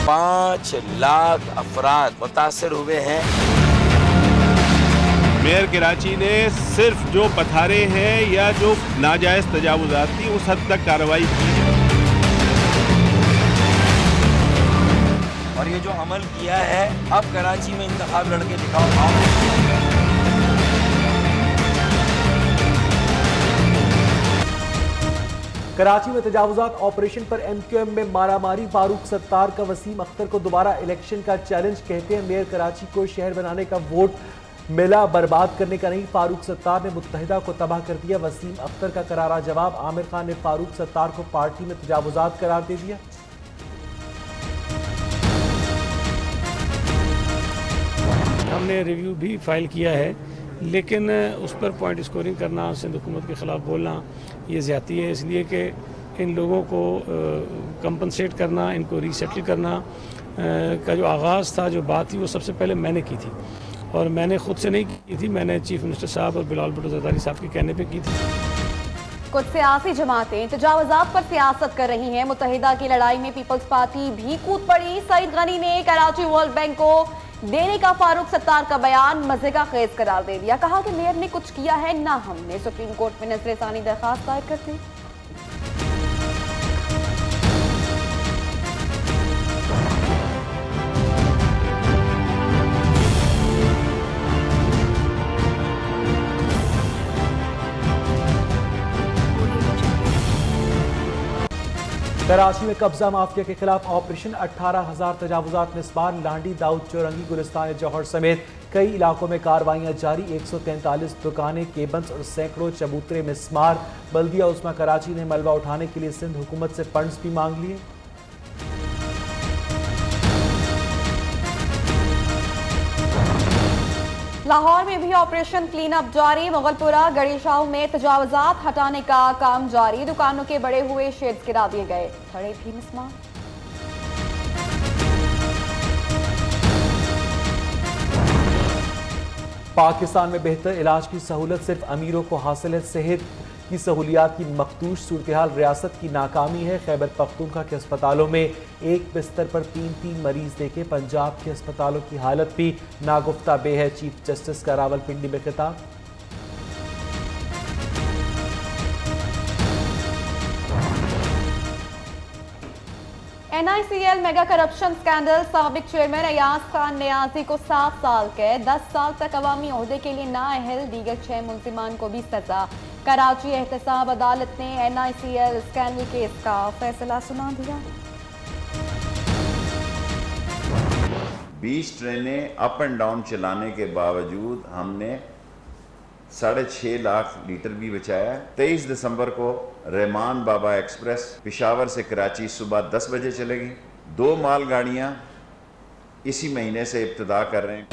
5 लाख अफराद मुतासर हुए हैं। मेयर कराची ने सिर्फ जो पथारे हैं या जो नाजायज तजावुजात थी उस हद तक कार्रवाई की। और ये जो अमल किया है, अब कराची में इंतखाब लड़के दिखाओ। कराची में तजावुजात ऑपरेशन पर MQM में मारामारी, फारूक सत्तार का वसीम अख्तर को दोबारा इलेक्शन का चैलेंज। कहते हैं मेयर कराची को शहर बनाने का वोट मिला, बर्बाद करने का नहीं। फारूक सत्तार ने मुत्तहिदा को तबाह कर दिया। वसीम अख्तर का करारा जवाब। आमिर खान ने फारूक सत्तार को पार्टी में तजावुजात करार दे दिया। हमने रिव्यू भी फाइल किया है, लेकिन उस पर पॉइंट स्कोरिंग करना, सिंध हुकूमत के ख़िलाफ़ बोलना, ये ज़्यादती है। इसलिए कि इन लोगों को कंपनसेट करना, इनको रीसेटल करना का जो आगाज़ था, जो बात थी, वो सबसे पहले मैंने की थी। और मैंने ख़ुद से नहीं की थी, मैंने चीफ मिनिस्टर साहब और बिलावल भुट्टो ज़रदारी साहब के कहने पे की थी। कुछ सियासी जमातें तजावुजात पर सियासत कर रही हैं। मुत्तहिदा की लड़ाई में पीपल्स पार्टी भी कूद पड़ी। सईद गनी ने कराची वर्ल्ड बैंक को देने का फारूक सत्तार का बयान मजे का खेज करार दे दिया। कहा कि मेयर ने कुछ किया है ना हमने। सुप्रीम कोर्ट में नजरसानी दरखास्त दायर कर दी। कराची में कब्जा माफिया के खिलाफ ऑपरेशन। 18,000 तजावुजात मिसबार। लांडी, दाऊद चौरंगी, गुलिस्तान जौहर समेत कई इलाकों में कार्रवाइयां जारी। 143 दुकानें, केबन्स और सैकड़ों चबूतरे मिसमार। बल्दिया उस्मा कराची ने मलबा उठाने के लिए सिंध हुकूमत से फंड्स भी मांग लिए। लाहौर में भी ऑपरेशन क्लीन अप जारी। मुगलपुरा, गड़ीशाह में तजावुजात हटाने का काम जारी। दुकानों के बड़े हुए शेड्स गिरा दिए गए, थड़े भी मिसमार। पाकिस्तान में बेहतर इलाज की सहूलत सिर्फ अमीरों को हासिल है। सेहत की सहूलियात की मखदूश सूरत-ए-हाल रियासत की नाकामी है। खैबर पख्तूनख्वा के अस्पतालों में एक बिस्तर पर 3-3 मरीज देखे। पंजाब के अस्पतालों की हालत भी नागुफ्ता बे है। चीफ जस्टिस का रावलपिंडी में खिताब। NICL mega corruption scandal. साबिक चेयरमैन अयाज खान नियाजी को 7 साल कैद। 10 साल तक अवामी ओहदे के लिए नाअहल। दीगर 6 मुल्जिमान को भी सजा। कराची एहतसाब अदालत ने NICL स्कैंडल केस का फैसला सुना दिया। 20 ट्रेनें अप एंड डाउन चलाने के बावजूद हमने 6.5 लाख लीटर भी बचाया। 23 दिसंबर को रहमान बाबा एक्सप्रेस पेशावर से कराची सुबह 10 बजे चलेगी। 2 मालगाड़ियाँ इसी महीने से इब्तिदा कर रहे हैं।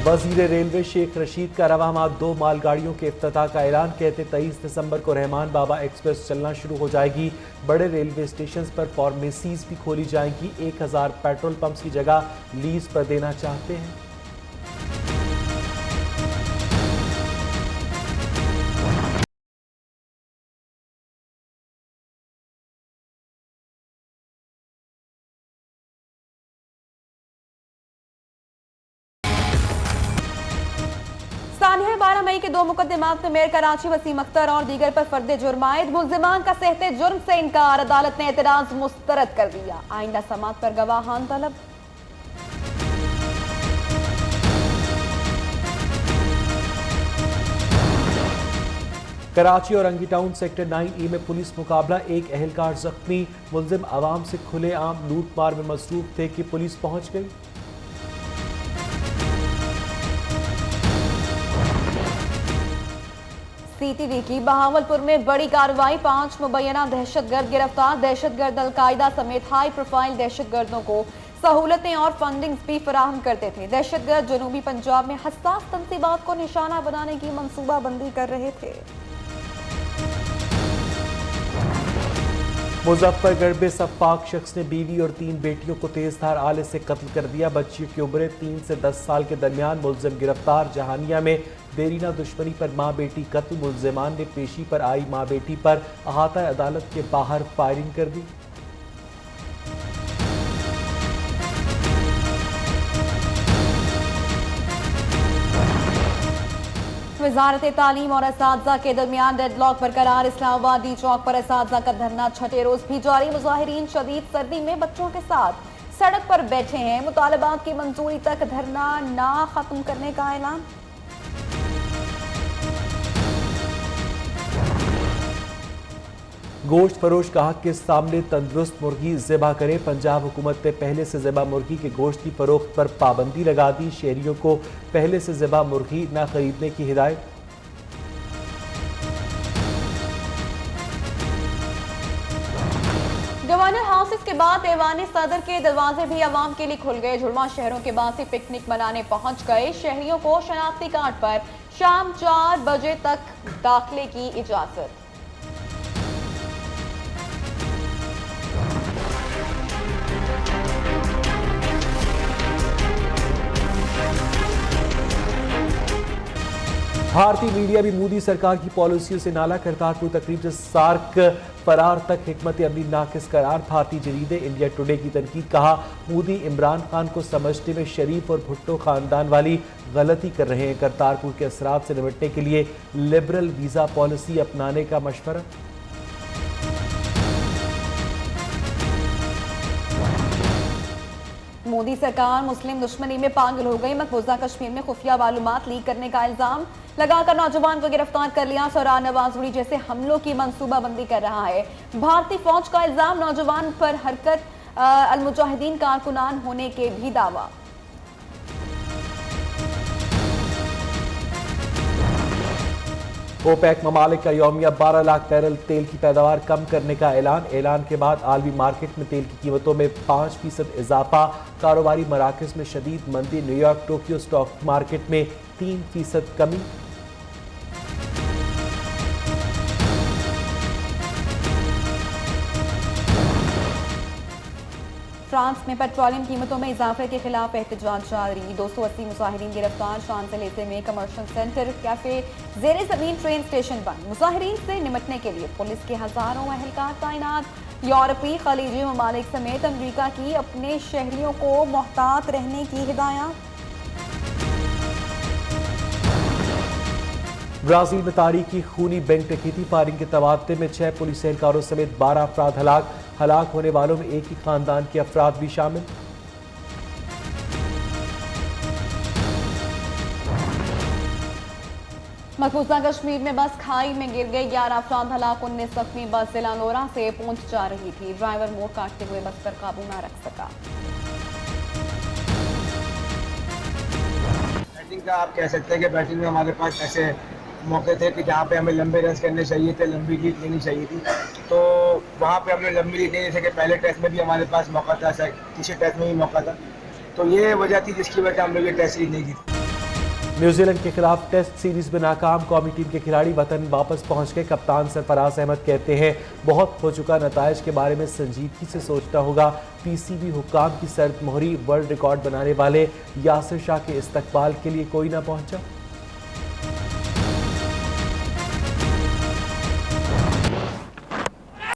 वजीर रेलवे शेख रशीद का रवामा 2 मालगाड़ियों के इफ्तिताह का ऐलान। कहते 23 दिसंबर को रहमान बाबा एक्सप्रेस चलना शुरू हो जाएगी। बड़े रेलवे स्टेशन पर फार्मेसीज भी खोली जाएंगी। 1000 पेट्रोल पंप्स की जगह लीज पर देना चाहते हैं। सानिया 12 मई के 2 मुकदमात में मेयर कराची वसीम अख्तर और दीगर पर फर्द जुर्म आयद। मुल्जिमान का सहते जुर्म से इनकार। अदालत ने एतराज मुस्तरद कर दिया। आइंदा समात पर गवाहान तलब। कराची और अंगी टाउन सेक्टर 9E में पुलिस मुकाबला। एक अहलकार जख्मी। मुल्जिम आवाम से खुलेआम लूटमार में मसरूफ थे कि पुलिस पहुंच गई। CTV की बहावलपुर में बड़ी कार्रवाई। 5 मुबैना दहशतगर्द गिरफ्तार। दहशतगर्द अलकायदा समेत हाई प्रोफाइल दहशतगर्दों को सहूलतें और फंडिंग्स भी फराहम करते थे। दहशतगर्द जनूबी पंजाब में हसास तंसीबात को निशाना बनाने की मंसूबाबंदी कर रहे थे। मुजफ्फरगढ़ में सफाक शख्स ने बीवी और 3 बेटियों को तेजधार आले से कत्ल कर दिया। बच्चियों की उम्रें 3 से 10 साल के दरमियान। मुल्जिम गिरफ्तार। जहानिया में देरीना दुश्मनी पर मां बेटी कत्ल। मुल्जिमान ने पेशी पर आई मां बेटी पर अहाता अदालत के बाहर फायरिंग कर दी। वजारत तालीम और असातिज़ा के दरमियान डेडलॉक बरकरार। इस्लामाबादी चौक पर असातिज़ा का धरना छठे रोज भी जारी। मुजाहिरीन शदीद सर्दी में बच्चों के साथ सड़क पर बैठे हैं। मुतालबात की मंजूरी तक धरना ना खत्म करने का ऐलान। गोश्त फरोश का हक के सामने तंदुरुस्त मुर्गी ज़िबा करें। पंजाब हुकूमत ने पहले से ज़िबा मुर्गी के गोश्त की फरोख्त पर पाबंदी लगा दी। शहरियों को पहले से ज़िबा मुर्गी न खरीदने की हिदायत। गवर्नर हाउसेस के बाद ऐवान सदर के दरवाजे भी आवाम के लिए खुल गए। जुड़वा शहरों के बाद से पिकनिक मनाने पहुंच गए। शहरियों को शनाख्ती कार्ड पर शाम 4 बजे तक दाखिले की इजाजत। भारतीय मीडिया भी मोदी सरकार की पॉलिसियों से नाला। करतारपुर तकरीब से सार्क फरार तक हिकमत अमली नाकिस करार। भारतीय जरीदे इंडिया टुडे की तनकीद। कहा, मोदी इमरान खान को समझने में शरीफ और भुट्टो खानदान वाली गलती कर रहे हैं। करतारपुर के असरात से निपटने के लिए लिबरल वीज़ा पॉलिसी अपनाने का मशवरा। मोदी सरकार मुस्लिम दुश्मनी में पागल हो गई। मकबूजा कश्मीर में खुफिया मालूमात लीक करने का इल्जाम लगाकर नौजवान को गिरफ्तार कर लिया। सौरान नवाजुड़ी जैसे हमलों की मंसूबाबंदी कर रहा है। भारतीय फौज का इल्जाम, नौजवान पर हरकत अल मुजाहिदीन कारकुनान होने के भी दावा। ओपेक ममालिक का यौमिया 12 लाख बैरल तेल की पैदावार कम करने का ऐलान के बाद आलमी मार्केट में तेल की कीमतों में 5% इजाफा। कारोबारी मराकज में शदीद मंदी। न्यूयॉर्क टोक्यो स्टॉक मार्केट में 3% कमी। फ्रांस में पेट्रोलियम कीमतों में इजाफे के खिलाफ एहतजाज जारी। 280 मुजाहिरीन गिरफ्तार। शांजलीजे में कमर्शियल सेंटर, कैफे, ज़ेरे ज़मीन ट्रेन स्टेशन बंद। मुजाहिरीन से निपटने के लिए पुलिस के हजारों एहलकार तैनात। यूरोपीय खलीजी ममालिक समेत अमरीका की अपने शहरियों को मोहतात रहने की हिदायत। ब्राजील में तारीखी खूनी बैंक डकैती। फायरिंग के तबादले में 6 पुलिस एहलकारों समेत 12 अफराद हलाक। हलाक होने वालों में एक ही खानदान के अफराद भी शामिल। मकबूजा कश्मीर में बस खाई में गिर गई। 11 अफराद हलाक, 19 जख्मी। बस जिला लोरा से पूंछ जा रही थी। ड्राइवर मोड़ काटते हुए बस पर काबू न रख सका। बैटिंग का आप कह सकते हैं कि बैटिंग में हमारे पास ऐसे मौके थे कि जहाँ पे हमें लंबे रन करने चाहिए थे, लंबी लीड लेनी चाहिए थी, तो वहाँ पे हमने लंबी लीड नहीं, जैसे कि पहले टेस्ट में भी हमारे पास मौका था, तीसरे टेस्ट में भी मौका था, तो ये वजह थी जिसकी वजह से हम लोग ये टेस्ट सीरीज नहीं जीते। न्यूजीलैंड के खिलाफ टेस्ट सीरीज में नाकाम। कौमी टीम के खिलाड़ी वतन वापस पहुंच गए। कप्तान सरफराज अहमद कहते हैं, बहुत हो चुका, नताइज के बारे में संजीदगी से सोचना होगा। पीसीबी हुक्काम की सर्द मोहरी। वर्ल्ड रिकॉर्ड बनाने वाले यासिर शाह के इस्तकबाल के लिए कोई ना पहुंचा।